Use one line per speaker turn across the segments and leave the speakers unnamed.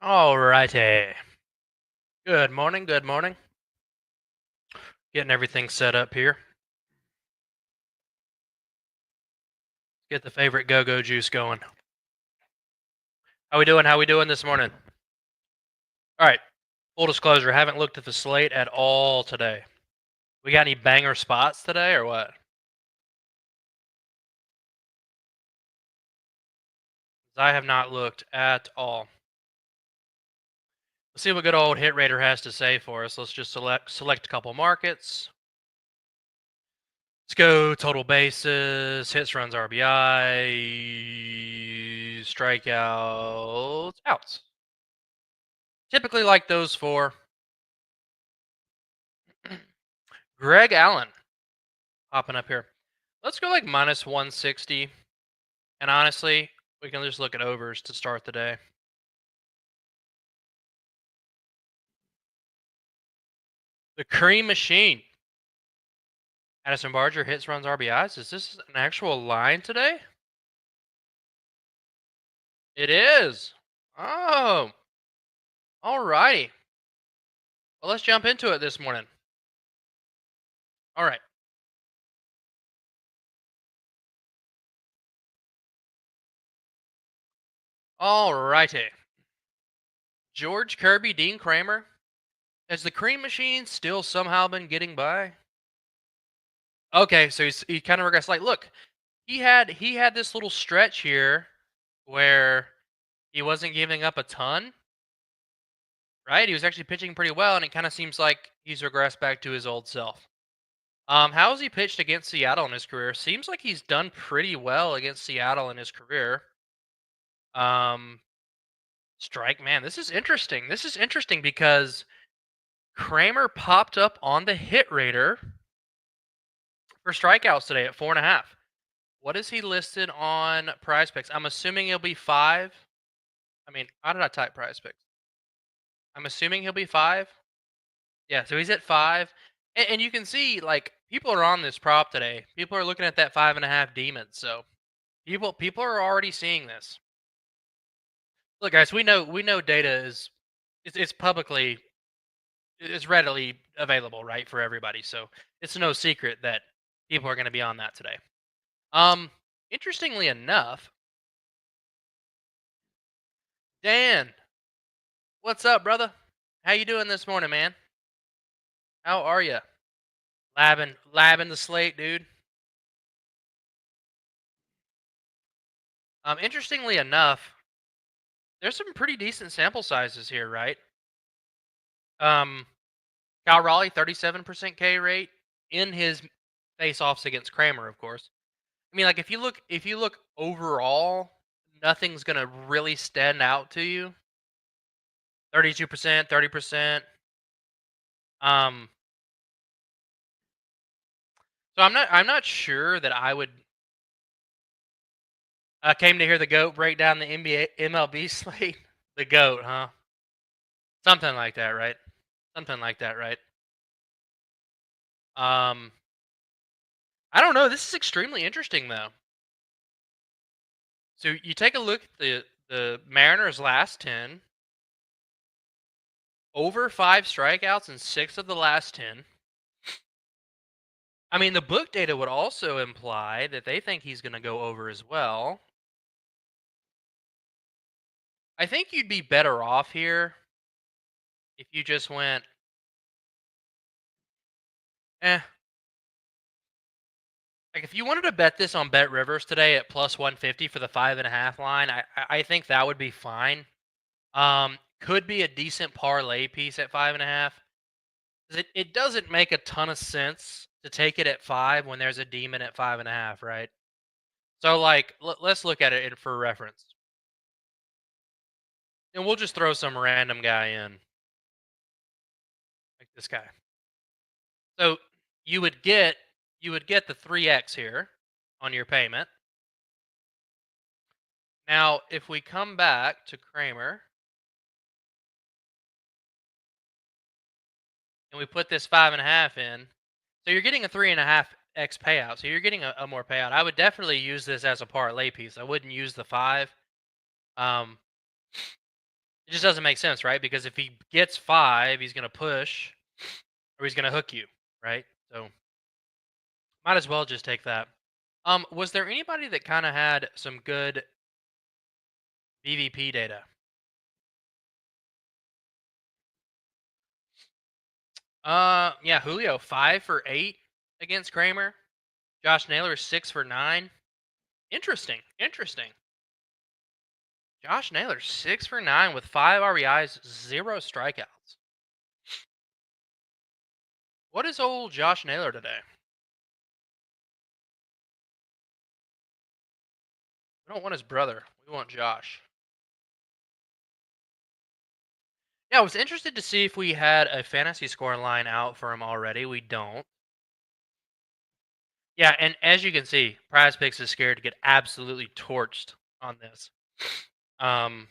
Alrighty. Good morning, good morning. Getting everything set up here. Get the favorite go-go juice going. How we doing? How we doing this morning? Alright. Full disclosure, haven't looked at the slate at all today. We got any banger spots today or what? 'Cause I have not looked at all. Let's see what good old Hit Raider has to say for us. Let's just select a couple markets. Let's go total bases, hits, runs, RBI, strikeouts, outs. Typically like those four. Greg Allen popping up here. Let's go like minus 160. And honestly, we can just look at overs to start the day. The Cream Machine. Addison Barger hits, runs, RBIs. Is this an actual line today? It is. Oh, alrighty. Well, let's jump into it this morning. All right. Alrighty. George Kirby, Dean Kramer. Has the Cream Machine still somehow been getting by? Okay, so he kind of regressed. Like, look, he had this little stretch here where he wasn't giving up a ton, right? He was actually pitching pretty well, and it kind of seems like he's regressed back to his old self. How has he pitched against Seattle in his career? Seems like he's done pretty well against Seattle in his career. Um, strike, man, this is interesting. This is interesting because Kramer popped up on the hit rater for strikeouts today at 4.5. What is he listed on Prize Picks? I'm assuming he'll be 5. I mean, how did I type Prize Picks? I'm assuming he'll be 5. Yeah, so he's at 5, and you can see like people are on this prop today. People are looking at that 5.5 demon. So people are already seeing this. Look, guys, we know data is it's publicly it's readily available, right, for everybody. So it's no secret that people are going to be on that today. Um, interestingly enough, Dan, what's up, brother? How you doing this morning, man? How are you? Labbing the slate, dude. Interestingly enough, there's some pretty decent sample sizes here, right? Um, Cal Raleigh, 37% K rate in his face-offs against Kramer, of course. I mean, like if you look overall, nothing's gonna really stand out to you. 32%, 30%. Um, so I'm not sure that I would. I came to hear the goat break down the NBA MLB slate. The goat, huh? Something like that, right? Something like that, right? Um, I don't know. This is extremely interesting, though. So you take a look at the Mariners' last 10, over 5 strikeouts in 6 of the last 10. I mean, the book data would also imply that they think he's going to go over as well. I think you'd be better off here if you just went, eh. Like if you wanted to bet this on Bet Rivers today at plus 150 for the 5.5 line, I think that would be fine. Could be a decent parlay piece at 5.5. It doesn't make a ton of sense to take it at 5 when there's a demon at 5.5, right? So like, let's look at it for reference, and we'll just throw some random guy in, like this guy. So you would get the 3x here on your payment. Now, if we come back to Kramer and we put this 5.5 in, so you're getting a 3.5x payout. So you're getting a more payout. I would definitely use this as a parlay piece. I wouldn't use the 5. Um, It just doesn't make sense, right? Because if he gets 5, he's gonna push or he's gonna hook you, right? So might as well just take that. Was there anybody that kind of had some good BVP data? Yeah, Julio 5 for 8 against Kramer. Josh Naylor 6 for 9. Interesting, interesting. Josh Naylor 6 for 9 with 5 RBIs, 0 strikeouts. What is old Josh Naylor today? We don't want his brother. We want Josh. Yeah, I was interested to see if we had a fantasy scoring line out for him already. We don't. Yeah, and as you can see, Prize Picks is scared to get absolutely torched on this. Um,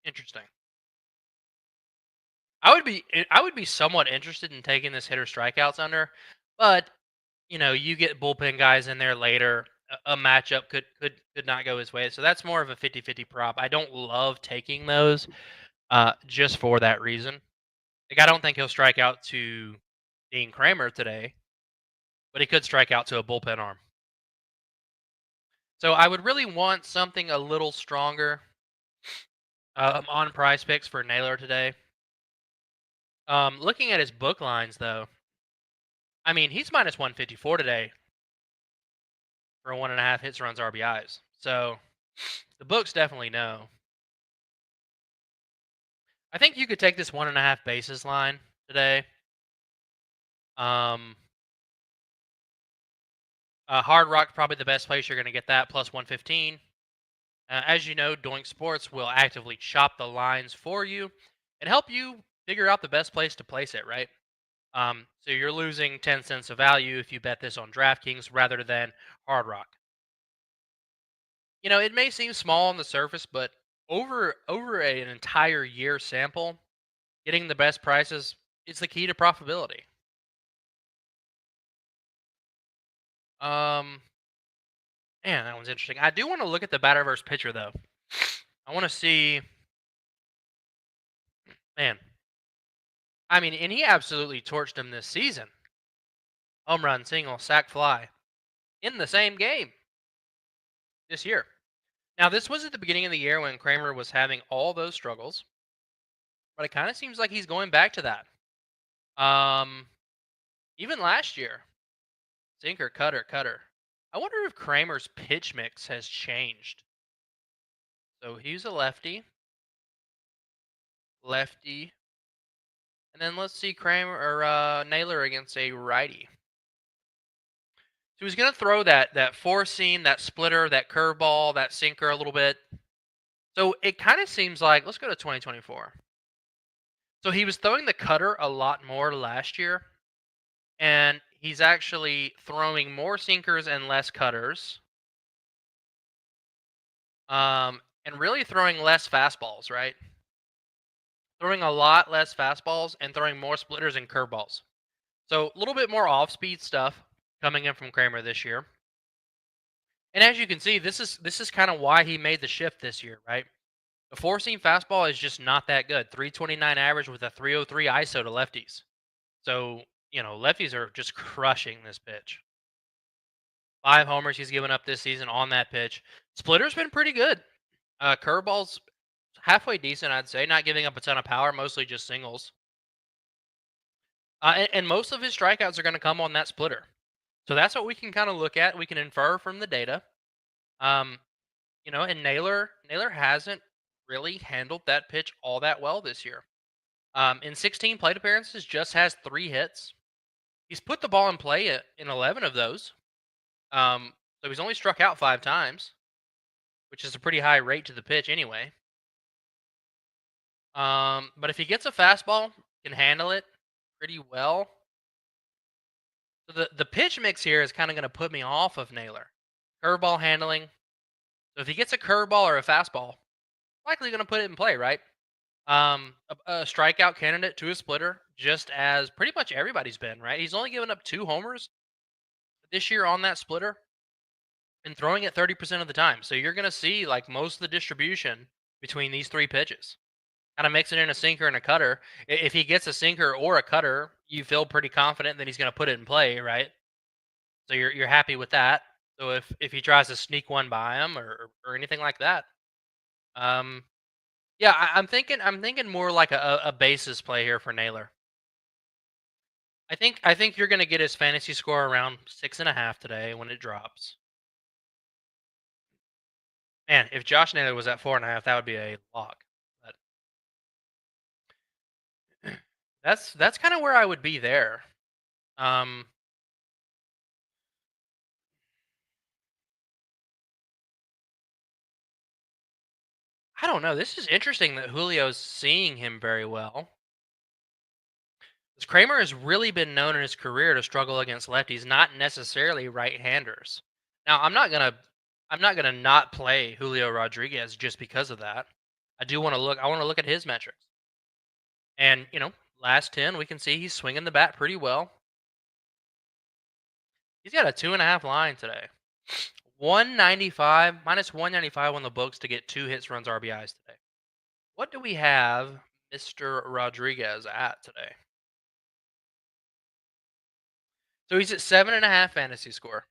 Interesting. I would be somewhat interested in taking this hitter strikeouts under, but you get bullpen guys in there later. A matchup could not go his way. So that's more of a 50-50 prop. I don't love taking those just for that reason. Like I don't think he'll strike out to Dean Kramer today, but he could strike out to a bullpen arm. So I would really want something a little stronger on Prize Picks for Naylor today. Looking at his book lines though, I mean he's minus 154 today for 1.5 hits, runs, RBIs. So the books definitely know. I think you could take this 1.5 bases line today. Um, Hard Rock probably the best place you're going to get that plus 115. As you know, Doink Sports will actively chop the lines for you and help you figure out the best place to place it. Right. So you're losing 10 cents of value if you bet this on DraftKings rather than Hard Rock. It may seem small on the surface, but over an entire year sample, getting the best prices is the key to profitability. Um, Man, that one's interesting. I do want to look at the batter versus pitcher though. I want to see, man. I mean, and he absolutely torched him this season. Home run, single, sac fly in the same game this year. Now, this was at the beginning of the year when Kramer was having all those struggles, but it kind of seems like he's going back to that. Um, Even last year, sinker, cutter, cutter. I wonder if Kramer's pitch mix has changed. So he's a lefty, lefty, and then let's see Kramer or Naylor against a righty. So he's going to throw that four seam, that splitter, that curveball, that sinker a little bit. So it kind of seems like let's go to 2024. So he was throwing the cutter a lot more last year, and he's actually throwing more sinkers and less cutters. And really throwing less fastballs, right? Throwing a lot less fastballs and throwing more splitters and curveballs. So a little bit more off-speed stuff coming in from Kramer this year. And as you can see, this is kind of why he made the shift this year, right? The four-seam fastball is just not that good. 329 average with a 303 ISO to lefties. So, lefties are just crushing this pitch. 5 homers he's given up this season on that pitch. Splitter's been pretty good. Curveball's halfway decent, I'd say. Not giving up a ton of power, mostly just singles. And most of his strikeouts are going to come on that splitter. So that's what we can kind of look at. We can infer from the data. And Naylor hasn't really handled that pitch all that well this year. In 16 plate appearances, just has 3 hits. He's put the ball in play in 11 of those. So he's only struck out 5 times, which is a pretty high rate to the pitch anyway. But if he gets a fastball, can handle it pretty well. So the pitch mix here is kind of going to put me off of Naylor. Curveball handling. So if he gets a curveball or a fastball, likely going to put it in play, right? A strikeout candidate to a splitter, just as pretty much everybody's been, right? He's only given up 2 homers this year on that splitter. and throwing it 30% of the time. So you're going to see like most of the distribution between these three pitches. Kind of mix it in a sinker and a cutter. If he gets a sinker or a cutter, you feel pretty confident that he's going to put it in play, right? So you're happy with that. So if he tries to sneak one by him or anything like that, um, yeah, I'm thinking more like a basis play here for Naylor. I think you're going to get his fantasy score around 6.5 today when it drops. Man, if Josh Naylor was at 4.5, that would be a lock. But that's kind of where I would be there. Um, I don't know. This is interesting that Julio's seeing him very well. 'Cause Kramer has really been known in his career to struggle against lefties, not necessarily right-handers. Now, I'm not gonna not play Julio Rodriguez just because of that. I want to look at his metrics. And, last 10, we can see he's swinging the bat pretty well. He's got a 2.5 line today. 195 minus 195 on the books to get 2 hits, runs, RBIs today. What do we have Mr. Rodriguez at today? So he's at 7.5 fantasy score.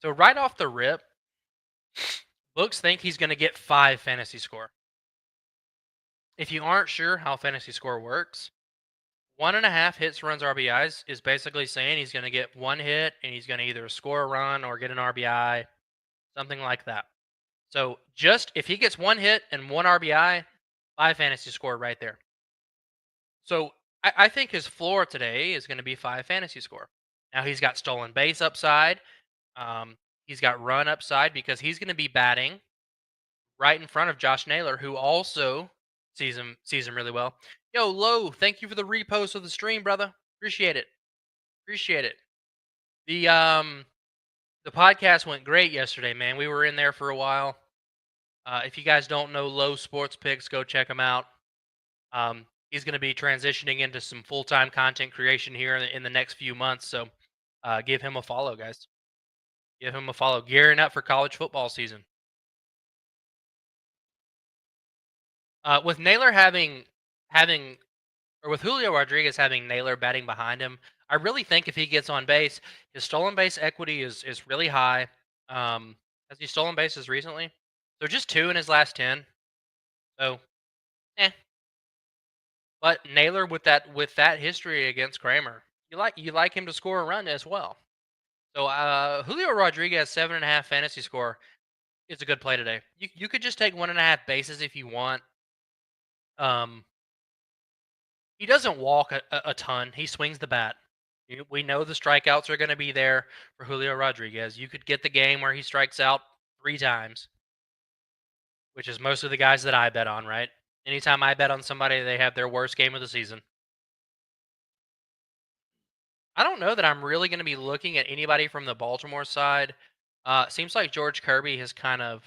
So right off the rip, books think he's going to get 5 fantasy score. If you aren't sure how fantasy score works, 1.5 hits, runs, RBIs is basically saying he's going to get 1 hit and he's going to either score a run or get an RBI, something like that. So just if he gets 1 hit and 1 RBI, 5 fantasy score right there. So I think his floor today is going to be 5 fantasy score. Now he's got stolen base upside. Um, he's got run upside because he's going to be batting right in front of Josh Naylor, who also sees him really well. Yo, Low, thank you for the repost of the stream, brother. Appreciate it. Appreciate it. The podcast went great yesterday, man. We were in there for a while. If you guys don't know Low Sports Picks, go check him out. He's going to be transitioning into some full-time content creation here in the next few months. So give him a follow, guys. Give him a follow. Gearing up for college football season. With Naylor with Julio Rodriguez having Naylor batting behind him, I really think if he gets on base, his stolen base equity is really high. Has he stolen bases recently? So just 2 in his last 10. So, eh. But Naylor with that history against Kramer, you like him to score a run as well. So Julio Rodriguez 7.5 fantasy score is a good play today. You could just take 1.5 bases if you want. Um, he doesn't walk a ton. He swings the bat. We know the strikeouts are going to be there for Julio Rodriguez. You could get the game where he strikes out 3 times, which is most of the guys that I bet on, right? Anytime I bet on somebody, they have their worst game of the season. I don't know that I'm really going to be looking at anybody from the Baltimore side. Seems like George Kirby has kind of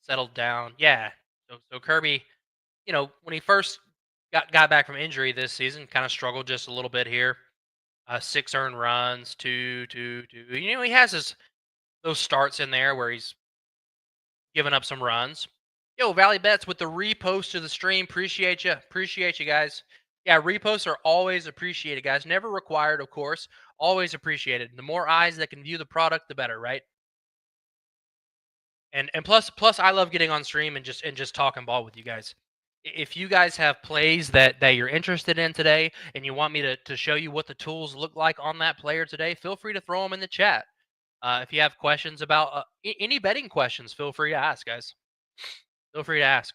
settled down. Yeah. So Kirby, when he first got back from injury this season, kind of struggled just a little bit here. 6 earned runs, two. He has those starts in there where he's giving up some runs. Yo, Valley Bets with the repost to the stream. Appreciate you. Appreciate you guys. Yeah, reposts are always appreciated, guys. Never required, of course. Always appreciated. The more eyes that can view the product, the better, right? And plus I love getting on stream and just talking ball with you guys. If you guys have plays that you're interested in today and you want me to show you what the tools look like on that player today, feel free to throw them in the chat. If you have questions about any betting questions, feel free to ask, guys. Feel free to ask.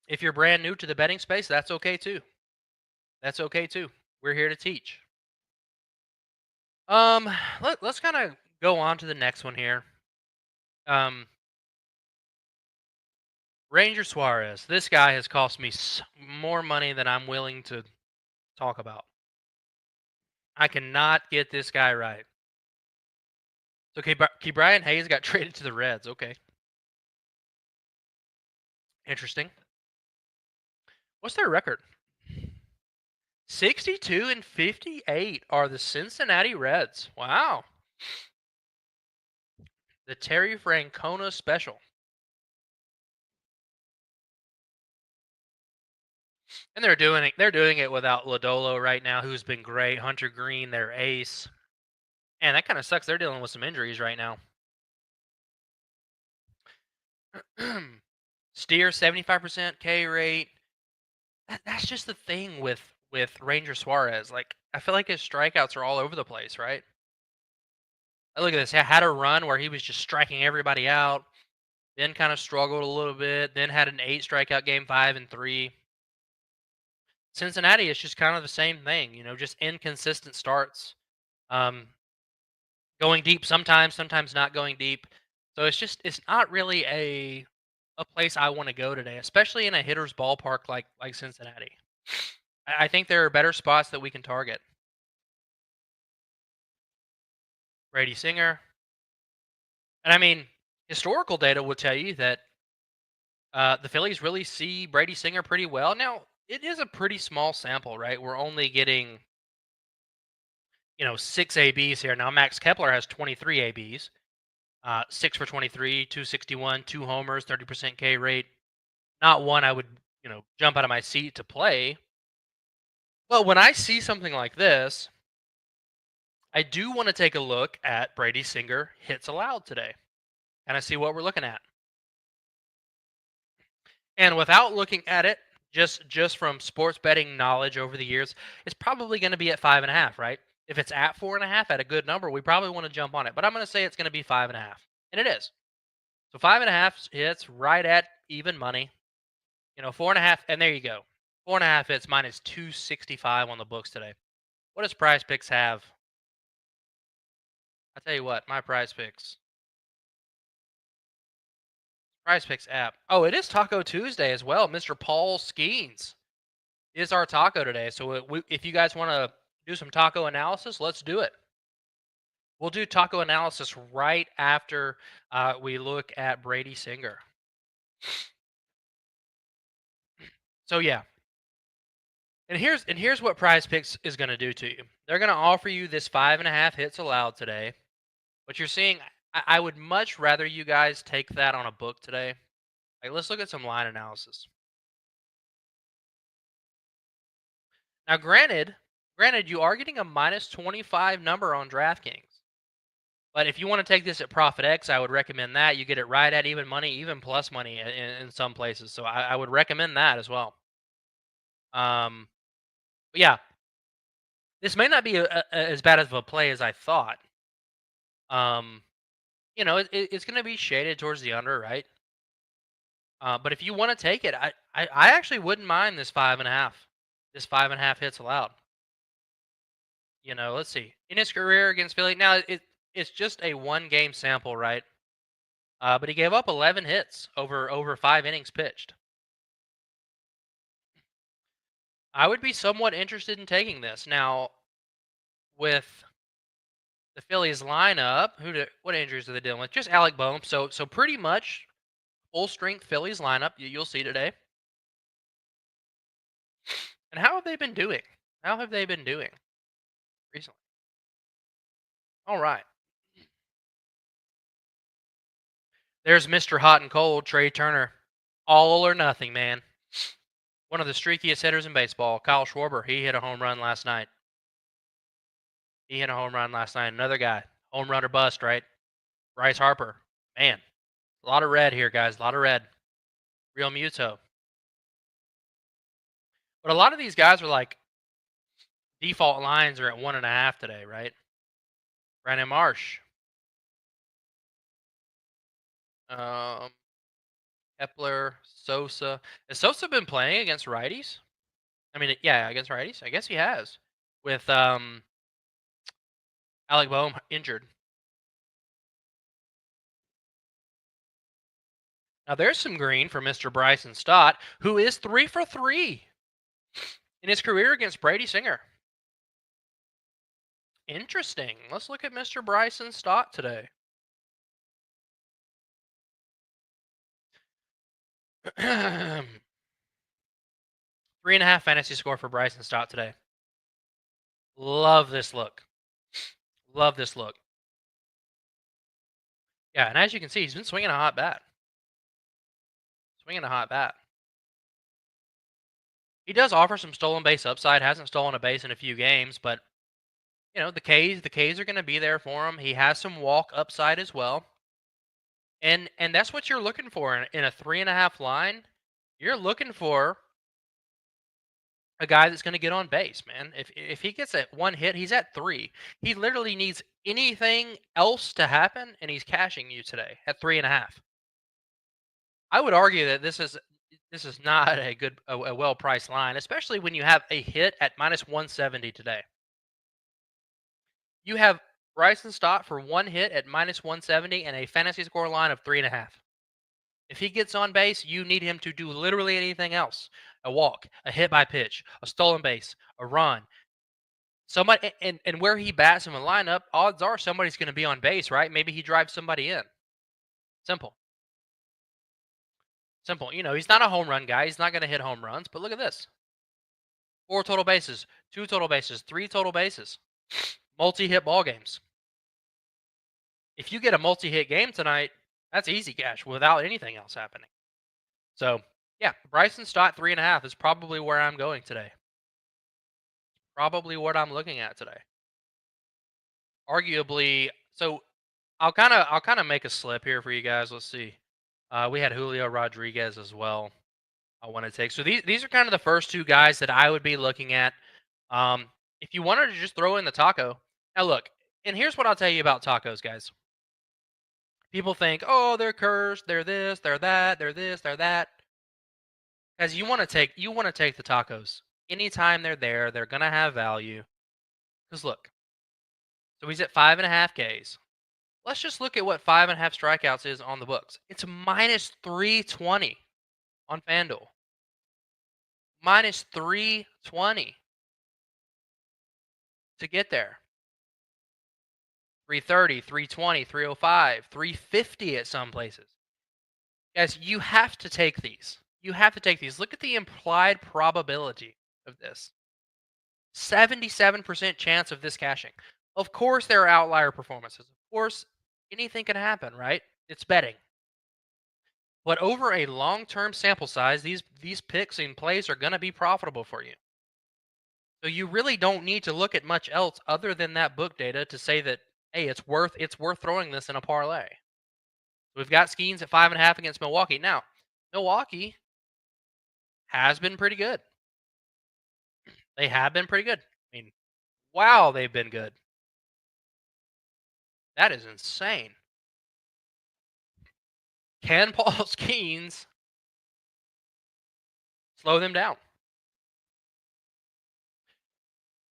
If you're brand new to the betting space, that's okay too. That's okay too. We're here to teach. Let's kind of go on to the next one here. Ranger Suarez. This guy has cost me more money than I'm willing to talk about. I cannot get this guy right. So, Brian Hayes got traded to the Reds. Okay. Interesting. What's their record? 62 and 58 are the Cincinnati Reds. Wow. The Terry Francona special. And they're doing it without Lodolo right now, who's been great. Hunter Green, their ace. And that kind of sucks. They're dealing with some injuries right now. Steer 75% K rate. That's just the thing with Ranger Suarez. Like I feel like his strikeouts are all over the place, right? Look at this. He had a run where he was just striking everybody out, then kind of struggled a little bit, then had an 8 strikeout game, 5 and 3. Cincinnati is just kind of the same thing, just inconsistent starts. Um, Going deep sometimes, sometimes not going deep. So it's not really a place I want to go today, especially in a hitter's ballpark like Cincinnati. I think there are better spots that we can target. Brady Singer, and I mean, historical data will tell you that the Phillies really see Brady Singer pretty well. Now, it is a pretty small sample, right? We're only getting 6 ABs here. Now, Max Kepler has 23 ABs, 6 for 23, 261, 2 homers, 30% K rate. Not one I would jump out of my seat to play. But when I see something like this, I do want to take a look at Brady Singer hits allowed today, kind of see what we're looking at. And without looking at it, just from sports betting knowledge over the years, it's probably going to be at 5.5, right? If it's at 4.5 at a good number, we probably want to jump on it. But I'm going to say it's going to be 5.5, and it is. So 5.5 hits right at even money. 4.5, and there you go. 4.5 hits minus 265 on the books today. What does Prize Picks have? I tell you what, my Prize Picks app. Oh, it is Taco Tuesday as well. Mr. Paul Skeens is our taco today. So if you guys want to do some taco analysis, let's do it. We'll do taco analysis right after we look at Brady Singer. So yeah. And here's what Prize Picks is going to do to you. They're going to offer you this 5.5 hits allowed today. What you're seeing, I would much rather you guys take that on a book today. Like, let's look at some line analysis. Now, granted, you are getting a minus 25 number on DraftKings. But if you want to take this at Profit X, I would recommend that. You get it right at even money, even plus money in some places. So I would recommend that as well. But yeah, this may not be as bad of a play as I thought. It's going to be shaded towards the under, right? But if you want to take it, I actually wouldn't mind this 5.5. This 5.5 hits allowed. Let's see. In his career against Philly, now it's just a 1-game sample, right? But he gave up 11 hits over 5 innings pitched. I would be somewhat interested in taking this. Now, with the Phillies lineup, what injuries are they dealing with? Just Alec Bohm. So pretty much full strength Phillies lineup you'll see today. And how have they been doing? How have they been doing recently? All right. There's Mr. Hot and Cold, Trey Turner. All or nothing, man. One of the streakiest hitters in baseball, Kyle Schwarber. He hit a home run last night. Another guy, home run or bust, right? Bryce Harper. Man, a lot of red here, guys. A lot of red. Real Muto. But a lot of these guys are like default lines are at 1.5 today, right? Brandon Marsh. Kepler, Sosa. Has Sosa been playing against righties? I mean, yeah, against righties. I guess he has. With Alec Bohm injured. Now there's some green for Mr. Bryson Stott, who is 3 for 3 in his career against Brady Singer. Interesting. Let's look at Mr. Bryson Stott today. 3.5 fantasy score for Bryson Stott today. Love this look. Yeah, and as you can see, he's been swinging a hot bat. Swinging a hot bat. He does offer some stolen base upside. Hasn't stolen a base in a few games, but the K's are going to be there for him. He has some walk upside as well, and that's what you're looking for in a 3.5 line. You're looking for a guy that's going to get on base, man. If he gets at one hit, he's at three. He literally needs anything else to happen, and he's cashing you today at 3.5. I would argue that this is not a well priced line, especially when you have a hit at -170 today. You have Bryson Stott for one hit at -170 and a fantasy score line of 3.5. If he gets on base, you need him to do literally anything else: a walk, a hit by pitch, a stolen base, a run. Somebody and where he bats in the lineup, odds are somebody's going to be on base, right? Maybe he drives somebody in. Simple, simple. He's not a home run guy. He's not going to hit home runs. But look at this: four total bases, two total bases, three total bases, multi-hit ball games. If you get a multi-hit game tonight, that's easy cash without anything else happening. So yeah, Bryson Stott 3.5 is probably where I'm going today. Probably what I'm looking at today. Arguably, so I'll kind of make a slip here for you guys. Let's see. We had Julio Rodriguez as well. I want to take. So these are kind of the first two guys that I would be looking at. If you wanted to just throw in the taco, now look, and here's what I'll tell you about tacos, guys. People think, oh, they're cursed, they're this, they're that, they're this, they're that. Guys, you want to take the tacos anytime they're there. They're gonna have value. Because look, so he's at 5.5 Ks. Let's just look at what 5.5 strikeouts is on the books. It's -320 on FanDuel. -320 to get there. 330, 320, 305, 350 at some places. Guys, you have to take these. You have to take these. Look at the implied probability of this. 77% chance of this cashing. Of course, there are outlier performances. Of course, anything can happen, right? It's betting. But over a long-term sample size, these picks and plays are going to be profitable for you. So you really don't need to look at much else other than that book data to say that, hey, it's worth throwing this in a parlay. We've got Skeens at 5.5 against Milwaukee. Now, Milwaukee has been pretty good. They have been pretty good. I mean, wow, they've been good. That is insane. Can Paul Skeens slow them down?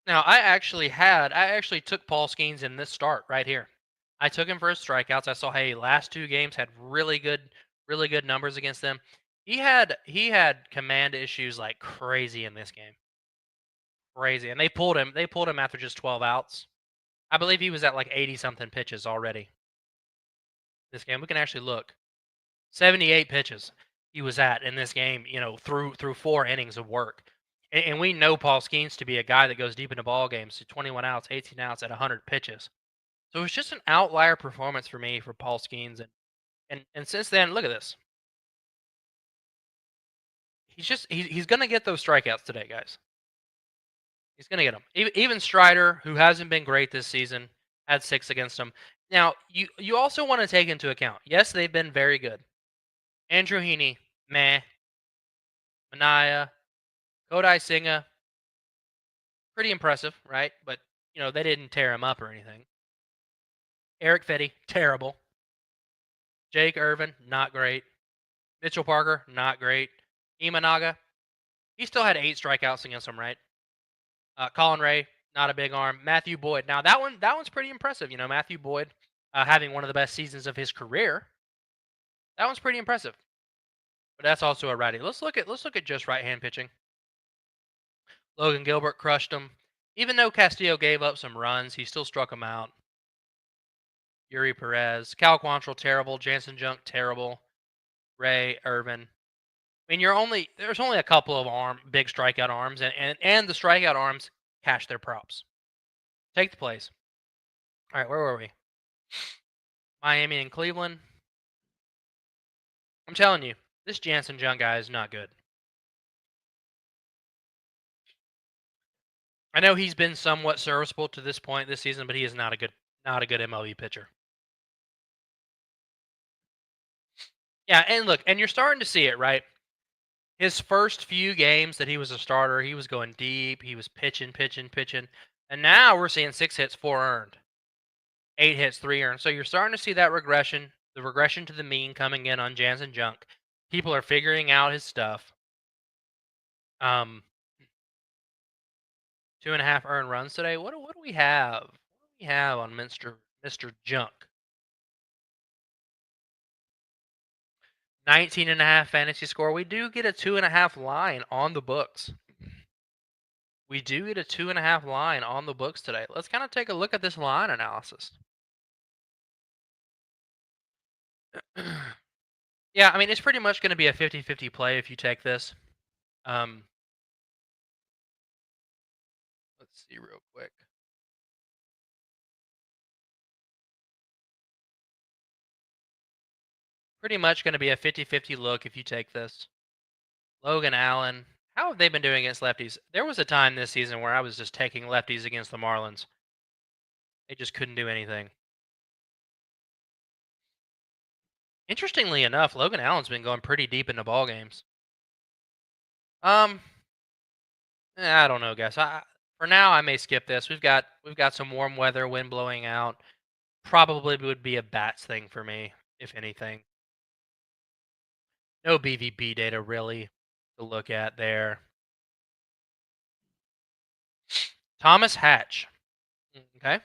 Now, I actually took Paul Skeens in this start right here. I took him for his strikeouts. I saw, hey, last two games had really good numbers against them. He had command issues like crazy in this game. Crazy. And they pulled him. They pulled him after just 12 outs. I believe he was at like 80 something pitches already. This game, we can actually look. 78 pitches he was at in this game, through 4 innings of work. And we know Paul Skeens to be a guy that goes deep into ball games, so 21 outs, 18 outs at 100 pitches. So it's just an outlier performance for me for Paul Skeens, and since then, look at this. He's gonna get those strikeouts today, guys. He's gonna get them. Even Strider, who hasn't been great this season, had 6 against him. Now you also want to take into account, yes, they've been very good. Andrew Heaney, meh. Mania, Kodai Senga, pretty impressive, right? But they didn't tear him up or anything. Eric Fetty, terrible. Jake Irvin, not great. Mitchell Parker, not great. Imanaga, he still had 8 strikeouts against him, right? Colin Ray, not a big arm. Matthew Boyd, now that one's pretty impressive. Matthew Boyd having one of the best seasons of his career. That one's pretty impressive. But that's also a righty. Let's look at just right-hand pitching. Logan Gilbert crushed him. Even though Castillo gave up some runs, he still struck him out. Yuri Perez, Cal Quantrill, terrible. Jansen Junk, terrible. Ray, Irvin. I mean, there's only a couple of big strikeout arms, and the strikeout arms cash their props. Take the plays. All right, where were we? Miami and Cleveland. I'm telling you, this Jansen Junk guy is not good. I know he's been somewhat serviceable to this point this season, but he is not a good MLB pitcher. Yeah, and look, and you're starting to see it, right? His first few games that he was a starter, he was going deep, he was pitching, pitching, pitching. And now we're seeing 6 hits, 4 earned, 8 hits, 3 earned. So you're starting to see that regression, the regression to the mean coming in on Jansen Junk. People are figuring out his stuff. 2.5 earned runs today. What do we have? What do we have on Mr. Junk? 19.5 fantasy score. We do get a 2.5 line on the books. We do get a 2.5 line on the books today. Let's kind of take a look at this line analysis. Yeah, I mean, it's pretty much going to be a 50-50 play if you take this. Let's see real quick. Pretty much going to be a 50-50 look if you take this. Logan Allen. How have they been doing against lefties? There was a time this season where I was just taking lefties against the Marlins. They just couldn't do anything. Interestingly enough, Logan Allen's been going pretty deep into ball games. I don't know, guys. For now, I may skip this. We've got some warm weather, wind blowing out. Probably would be a bats thing for me, if anything. No BVB data really to look at there. Thomas Hatch. Okay.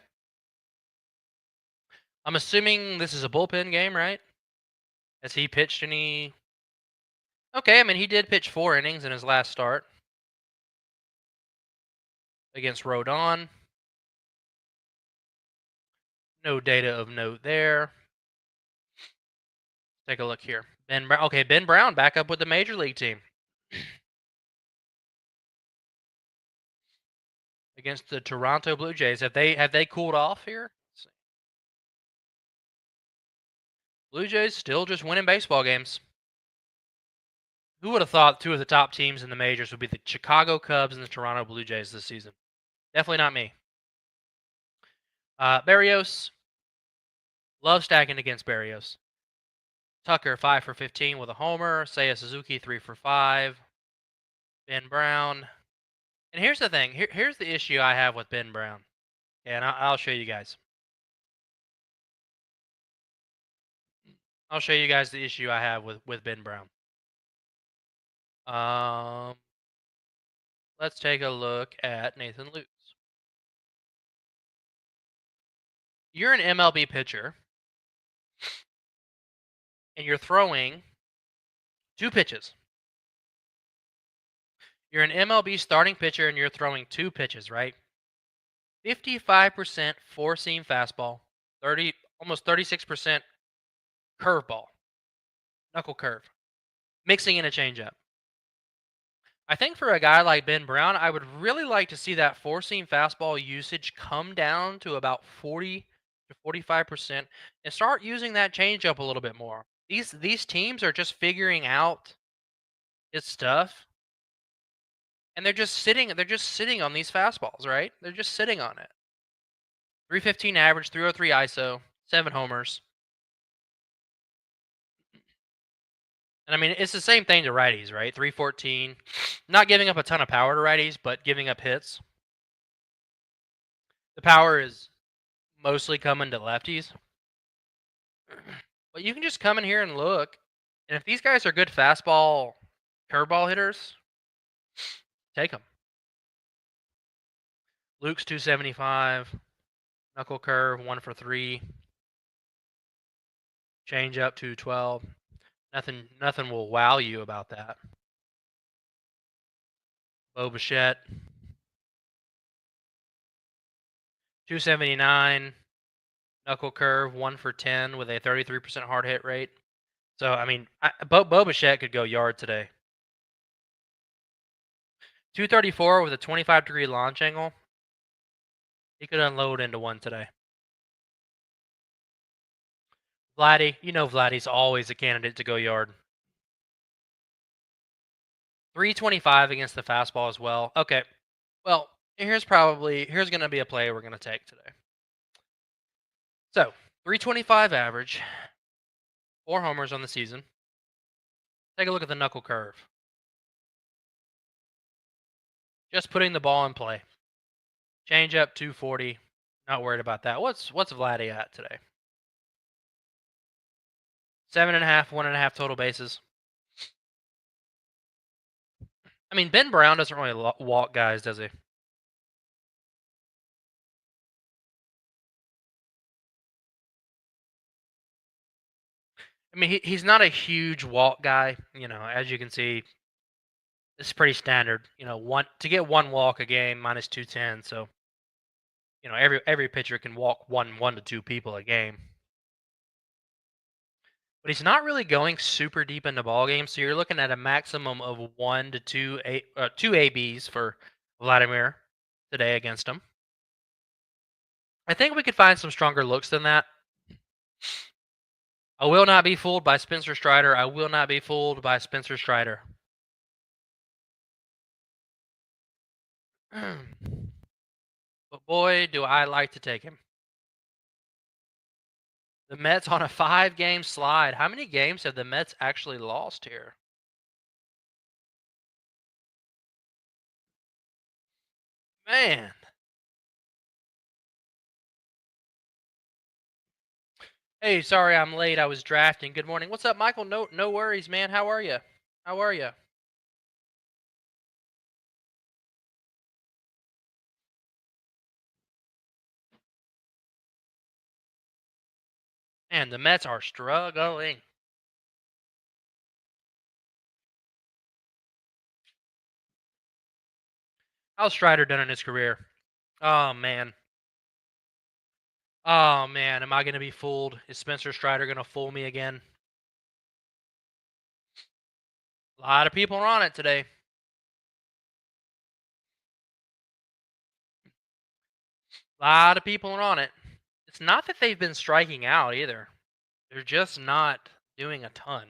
I'm assuming this is a bullpen game, right? Has he pitched any? Okay, I mean, he did pitch 4 innings in his last start against Rodon. No data of note there. Take a look here. Ben Brown. Okay, Ben Brown back up with the major league team against the Toronto Blue Jays. Have they cooled off here? Blue Jays still just winning baseball games. Who would have thought 2 of the top teams in the majors would be the Chicago Cubs and the Toronto Blue Jays this season? Definitely not me. Barrios. Love stacking against Barrios. Tucker 5 for 15 with a homer. Seiya Suzuki 3 for 5. Ben Brown. And here's the thing. Here's the issue I have with Ben Brown. And I'll show you guys. I'll show you guys the issue I have with Ben Brown. Let's take a look at Nathan Lutz. You're an MLB pitcher, and you're throwing 2 pitches. You're an MLB starting pitcher, and you're throwing 2 pitches, right? 55% four-seam fastball, almost 36% curveball, knuckle curve, mixing in a changeup. I think for a guy like Ben Brown, I would really like to see that four-seam fastball usage come down to about 40 to 45% and start using that changeup a little bit more. These teams are just figuring out his stuff, and they're just sitting on these fastballs, right? They're just sitting on it. 315 average, 303 ISO, 7 homers. And I mean, it's the same thing to righties, right? 314. Not giving up a ton of power to righties, but giving up hits. The power is mostly coming to lefties. But you can just come in here and look. And if these guys are good fastball, curveball hitters, take them. Luke's 275. Knuckle curve, 1 for 3. Change up 212. Nothing will wow you about that. Bo Bichette. 279. Knuckle curve, 1 for 10 with a 33% hard hit rate. So, I mean, Bo Bichette could go yard today. 234 with a 25-degree launch angle. He could unload into one today. Vladdy, Vladdy's always a candidate to go yard. 325 against the fastball as well. Okay. Well, here's going to be a play we're going to take today. So, 325 average, 4 homers on the season. Take a look at the knuckle curve. Just putting the ball in play. Change up 240. Not worried about that. What's Vladdy at today? 7.5, 1.5 total bases. I mean, Ben Brown doesn't really walk guys, does he? I mean, he's not a huge walk guy. As you can see, it's pretty standard. One to get one walk a game minus 210. So every pitcher can walk one to two people a game. But he's not really going super deep into ball games, so you're looking at a maximum of 2 ABs for Vladimir today against him. I think we could find some stronger looks than that. I will not be fooled by Spencer Strider. I will not be fooled by Spencer Strider. But boy, do I like to take him. The Mets on a 5-game slide. How many games have the Mets actually lost here? Man. Hey, sorry I'm late. I was drafting. Good morning. What's up, Michael? No worries, man. How are you? How are you? Man, the Mets are struggling. How's Strider done in his career? Oh man. Oh man, am I gonna be fooled? Is Spencer Strider gonna fool me again? A lot of people are on it today. A lot of people are on it. It's not that they've been striking out either. They're just not doing a ton.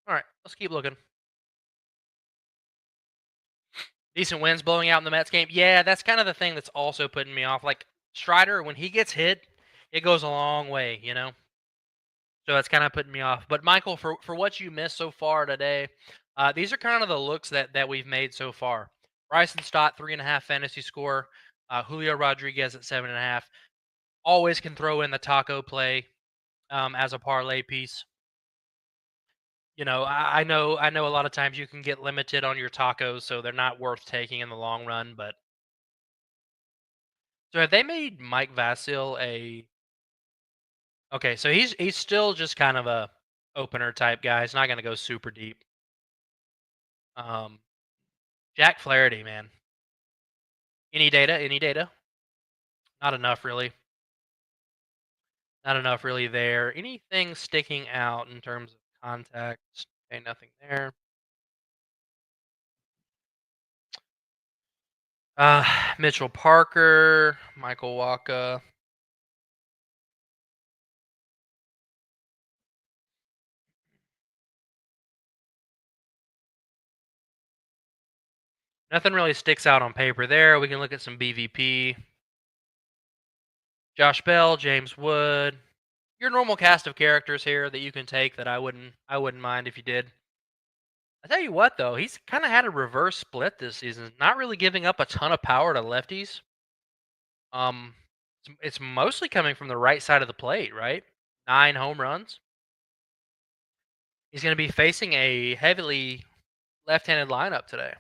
All right, let's keep looking. Decent wins blowing out in the Mets game. Yeah, that's kind of the thing that's also putting me off. Like Strider, when he gets hit, it goes a long way. So that's kind of putting me off. But Michael, for what you missed so far today, these are kind of the looks that we've made so far. Bryson Stott 3.5 fantasy score. Julio Rodriguez at 7.5. Always can throw in the taco play as a parlay piece. I know a lot of times you can get limited on your tacos, so they're not worth taking in the long run. But so have they made Mike Vasil a? Okay, so he's still just kind of a opener type guy. He's not going to go super deep. Um, Jack Flaherty, man. Any data? Any data? Not enough, really. Not enough, really. There. Anything sticking out in terms of context? Okay, nothing there. Uh, Mitchell Parker, Michael Waka. Nothing really sticks out on paper there. We can look at some BVP. Josh Bell, James Wood. Your normal cast of characters here that you can take that I wouldn't mind if you did. I tell you what though, he's kind of had a reverse split this season. Not really giving up a ton of power to lefties. It's mostly coming from the right side of the plate, right? 9 home runs. He's going to be facing a heavily left-handed lineup today.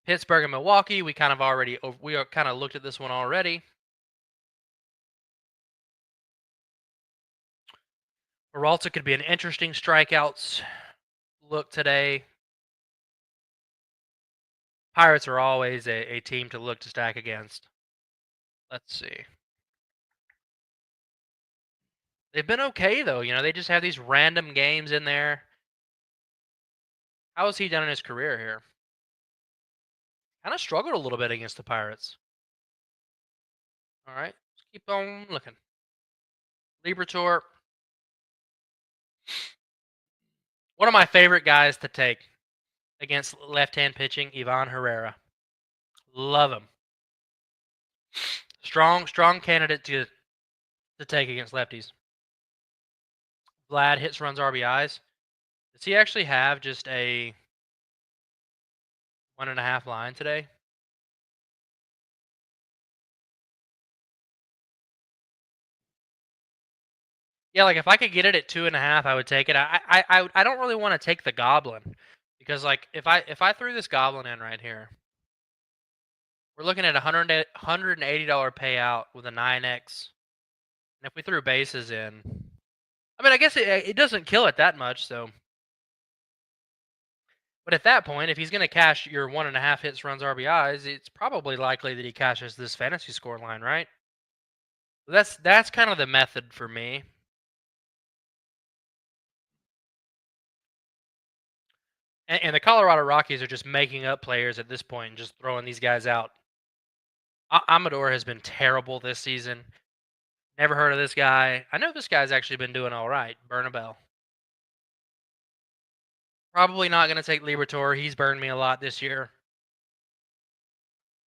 Pittsburgh and Milwaukee, we kind of looked at this one already. Peralta could be an interesting strikeouts look today. Pirates are always a team to look to stack against. Let's see. They've been okay though. They just have these random games in there. How has he done in his career here? Kind of struggled a little bit against the Pirates. All right, let's keep on looking. Liberatore, one of my favorite guys to take against left-hand pitching, Ivan Herrera. Love him. Strong candidate to take against lefties. Vlad hits, runs, RBIs. Does he actually have just a 1.5 line today? Yeah, like if I could get it at 2.5, I would take it. I don't really want to take the Goblin because like if I threw this Goblin in right here, we're looking at $180 payout with a 9x, and if we threw bases in, I mean I guess it doesn't kill it that much. So, but at that point, if he's going to cash your 1.5 hits, runs, RBIs, it's probably likely that he cashes this fantasy score line, right? So that's kind of the method for me. And the Colorado Rockies are just making up players at this point and just throwing these guys out. Amador has been terrible this season. Never heard of this guy. I know this guy's actually been doing all right. Burn a bell. Probably not going to take Liberatore. He's burned me a lot this year.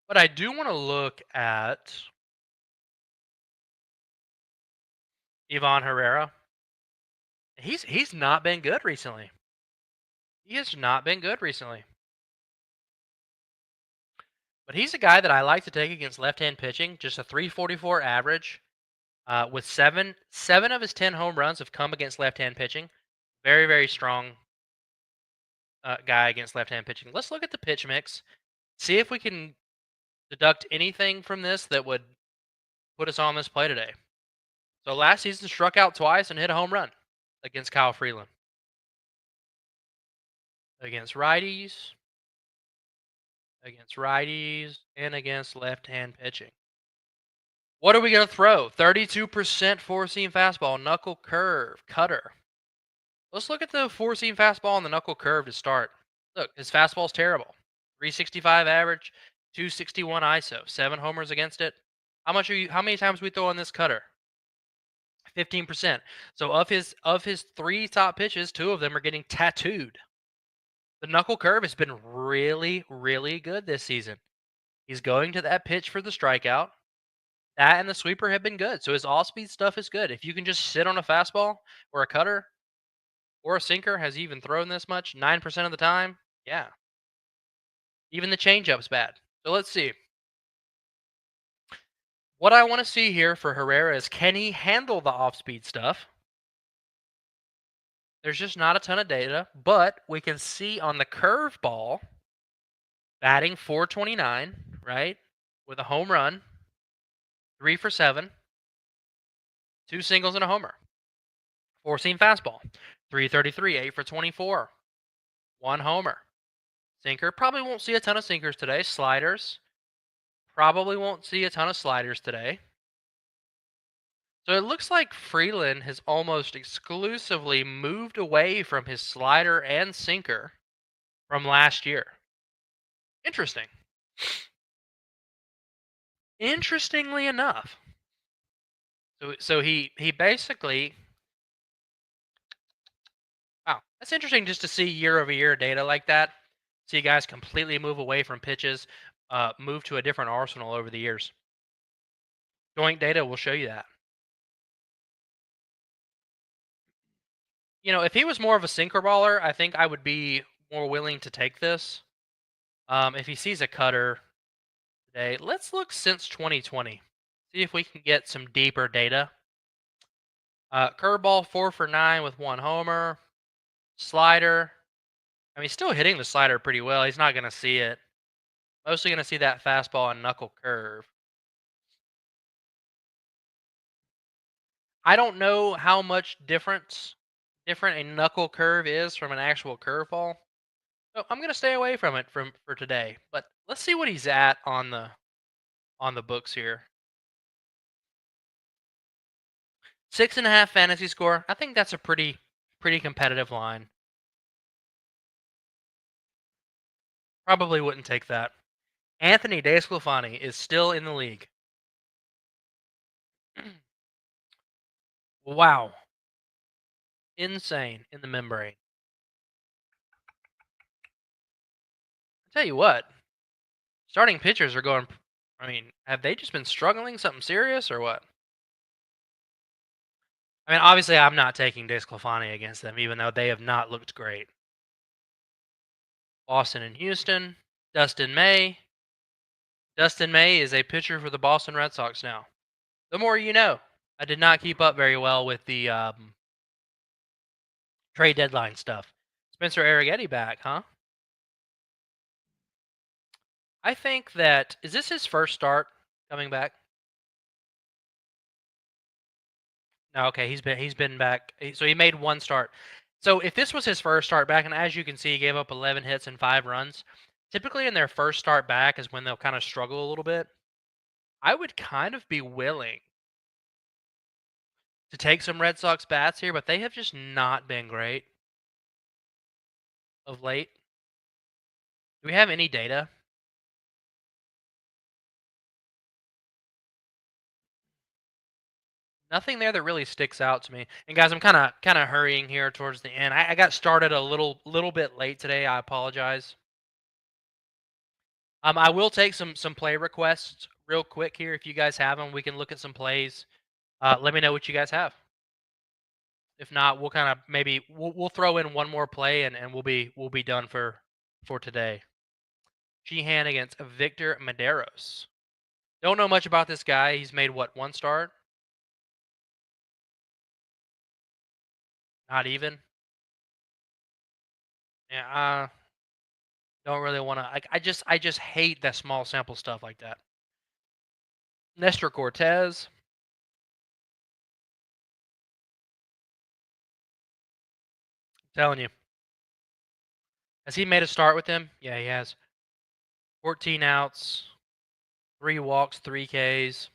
But I do want to look at Ivan Herrera. He's not been good recently. He has not been good recently. But he's a guy that I like to take against left-hand pitching. Just a 344 average. With seven of his 10 home runs have come against left-hand pitching. Very strong guy against left-hand pitching. Let's look at the pitch mix. See if we can deduct anything from this that would put us on this play today. So last season struck out twice and hit a home run against Kyle Freeland. Against righties, and against left-hand pitching. What are we going to throw? 32% four-seam fastball, knuckle curve, cutter. Let's look at the four-seam fastball and the knuckle curve to start. Look, his fastball's terrible. 365 average, 261 ISO, 7 homers against it. How many times are we throw on this cutter? 15%. So of his 3 top pitches, 2 of them are getting tattooed. The knuckle curve has been really good this season. He's going to that pitch for the strikeout. That and the sweeper have been good. So his off-speed stuff is good. If you can just sit on a fastball or a cutter or a sinker, has he even thrown this much? 9% of the time? Yeah. Even the changeup's bad. So let's see. What I want to see here for Herrera is, can he handle the off-speed stuff? There's just not a ton of data, but we can see on the curveball, batting .429, right? With a home run, 3 for 7, 2 singles and a homer. Four-seam fastball, 333, 8 for 24, 1 homer. Sinker, probably won't see a ton of sinkers today. Sliders, probably won't see a ton of sliders today. So it looks like Freeland has almost exclusively moved away from his slider and sinker from last year. Interesting. Interestingly enough. So he basically, wow, that's interesting just to see year-over-year data like that. See guys completely move away from pitches, move to a different arsenal over the years. Joint data will show you that. You know, if he was more of a sinker baller, I think I would be more willing to take this. If he sees a cutter today, let's look since 2020. See if we can get some deeper data. Curveball 4 for 9 with 1 homer. Slider. I mean, he's still hitting the slider pretty well. He's not going to see it. Mostly going to see that fastball and knuckle curve. I don't know how much different a knuckle curve is from an actual curveball. So I'm going to stay away from it for today. But let's see what he's at on the books here. 6.5 fantasy score. I think that's a pretty competitive line. Probably wouldn't take that. Anthony DeSclafani is still in the league. Wow. Insane in the membrane. I tell you what, starting pitchers are going. I mean, have they just been struggling something serious or what? I mean, obviously, I'm not taking DeSclafani against them, even though they have not looked great. Boston and Houston. Dustin May. Dustin May is a pitcher for the Boston Red Sox now. The more you know. I did not keep up very well with the trade deadline stuff. Spencer Arrighetti back, huh? I think that is this his first start coming back? No, okay, he's been back. So he made one start. So if this was his first start back, and as you can see, he gave up 11 hits and 5 runs. Typically, in their first start back is when they'll kind of struggle a little bit. I would kind of be willing to take some Red Sox bats here, but they have just not been great of late. Do we have any data? Nothing there that really sticks out to me. And guys, I'm kind of hurrying here towards the end. I got started a little bit late today. I apologize. I will take some play requests real quick here. If you guys have them, we can look at some plays. Let me know what you guys have. If not, we'll kind of maybe we'll throw in one more play and we'll be done for today. Sheehan against Victor Medeiros. Don't know much about this guy. He's made what, one start? Not even. Yeah, don't really want to. I just hate that small sample stuff like that. Nestor Cortez. Telling you, has he made a start with him? Yeah, he has. 14 outs, 3 walks, 3 Ks.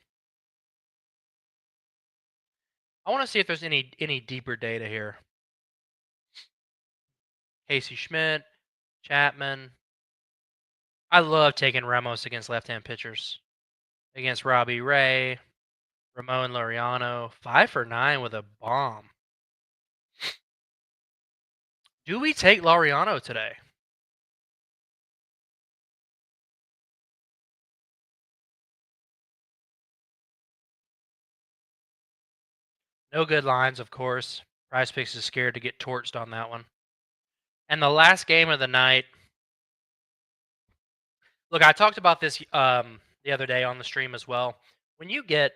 I want to see if there's any deeper data here. Casey Schmidt, Chapman. I love taking Ramos against left-hand pitchers. Against Robbie Ray, Ramon Laureano, 5 for 9 with a bomb. Do we take Laureano today? No good lines, of course. Prize Picks is scared to get torched on that one. And the last game of the night. Look, I talked about this the other day on the stream as well. When you get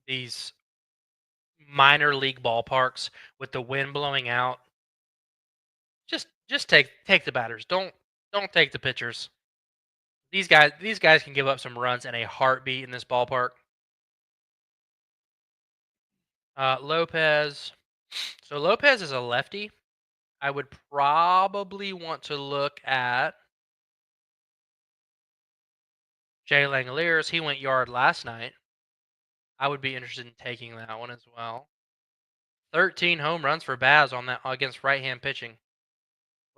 these minor league ballparks with the wind blowing out, just take the batters. Don't take the pitchers. These guys can give up some runs in a heartbeat in this ballpark. Lopez. So Lopez is a lefty. I would probably want to look at Jay Langoliers. He went yard last night. I would be interested in taking that one as well. 13 home runs for Baz on that against right-hand pitching.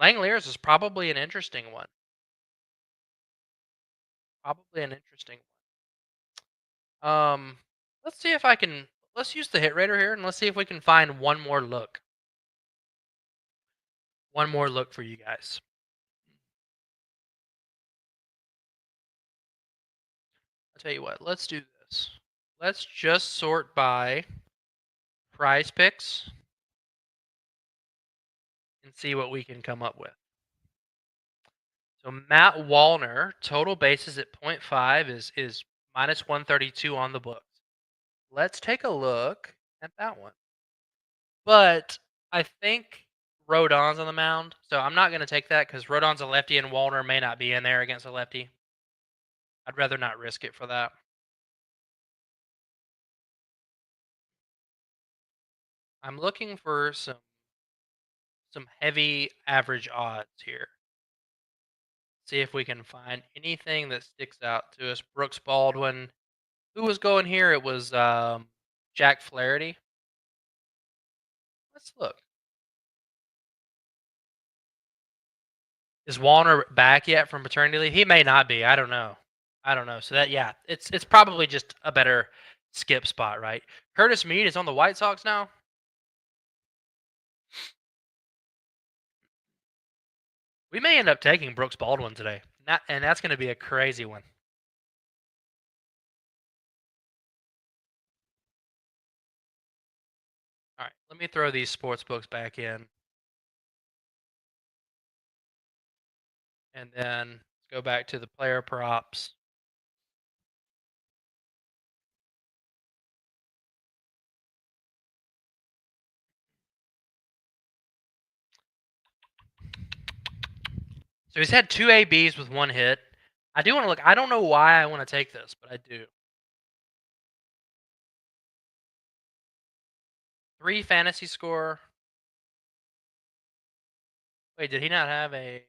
Langoliers is probably an interesting one. Probably an interesting one. Let's see if I can. Let's use the hit radar here, and let's see if we can find one more look. One more look for you guys. I'll tell you what. Let's do this. Let's just sort by Prize Picks and see what we can come up with. So Matt Wallner, total bases at 0.5 is minus 132 on the books. Let's take a look at that one. But I think Rodon's on the mound, so I'm not going to take that because Rodon's a lefty and Wallner may not be in there against a lefty. I'd rather not risk it for that. I'm looking for some heavy average odds here. See if we can find anything that sticks out to us. Brooks Baldwin. Who was going here? It was Jack Flaherty. Let's look. Is Warner back yet from paternity leave? He may not be. I don't know. I don't know. So that yeah, it's probably just a better skip spot, right? Curtis Mead is on the White Sox now. We may end up taking Brooks Baldwin today. And that's going to be a crazy one. All right, let me throw these sports books back in, and then let's go back to the player props. So he's had two ABs with one hit. I do want to look. I don't know why I want to take this, but I do. 3 fantasy score. Wait, did he not have a?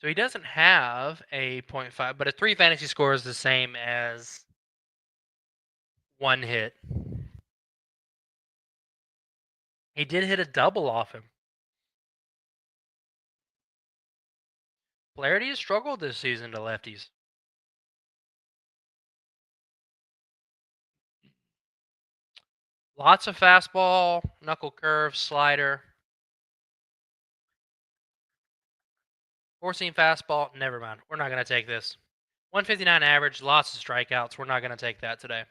So he doesn't have a .5, but a 3 fantasy score is the same as one hit. He did hit a double off him. Flaherty has struggled this season to lefties. Lots of fastball, knuckle curve, slider. Four-seam fastball. Never mind. We're not going to take this. 159 average, lots of strikeouts. We're not going to take that today.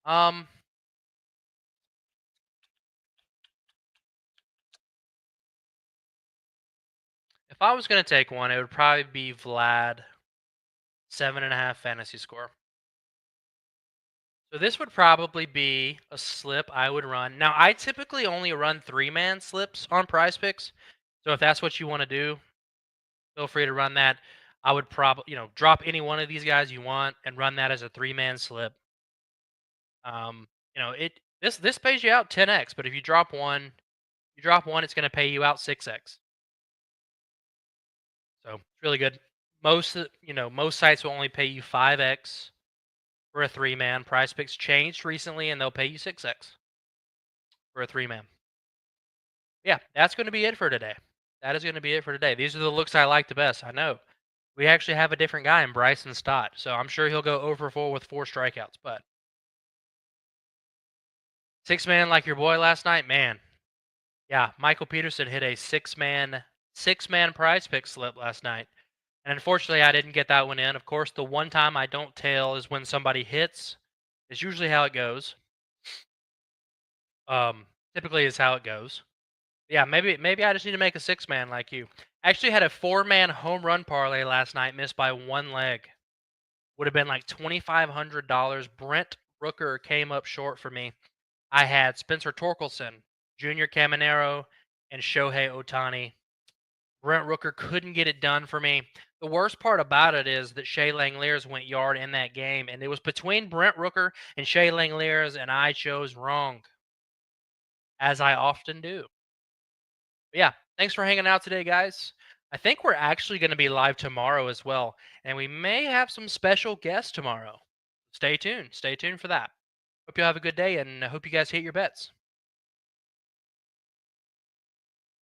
Um, if I was going to take one, it would probably be Vlad. 7.5 fantasy score. So this would probably be a slip I would run. Now, I typically only run 3-man slips on Prize Picks. So if that's what you want to do, feel free to run that. I would probably, drop any one of these guys you want and run that as a 3-man slip. This pays you out 10x, but if you drop one, it's going to pay you out 6x. So it's really good. Most sites will only pay you 5x for a 3-man. Prize Picks changed recently, and they'll pay you 6x for a 3-man. Yeah, that's going to be it for today. That is going to be it for today. These are the looks I like the best. I know. We actually have a different guy in Bryson Stott, so I'm sure he'll go over 4 with 4 strikeouts. But 6-man like your boy last night, man. Yeah, Michael Peterson hit a 6-man Prize Pick slip last night. And unfortunately, I didn't get that one in. Of course, the one time I don't tail is when somebody hits. It's usually how it goes. Typically is how it goes. Yeah, maybe I just need to make a 6-man like you. I actually had a 4-man home run parlay last night, missed by one leg. Would have been like $2,500. Brent Rooker came up short for me. I had Spencer Torkelson, Junior Caminero, and Shohei Ohtani. Brent Rooker couldn't get it done for me. The worst part about it is that Shea Langeliers went yard in that game, and it was between Brent Rooker and Shea Langeliers, and I chose wrong, as I often do. But yeah, thanks for hanging out today, guys. I think we're actually going to be live tomorrow as well, and we may have some special guests tomorrow. Stay tuned. Stay tuned for that. Hope you have a good day, and I hope you guys hit your bets.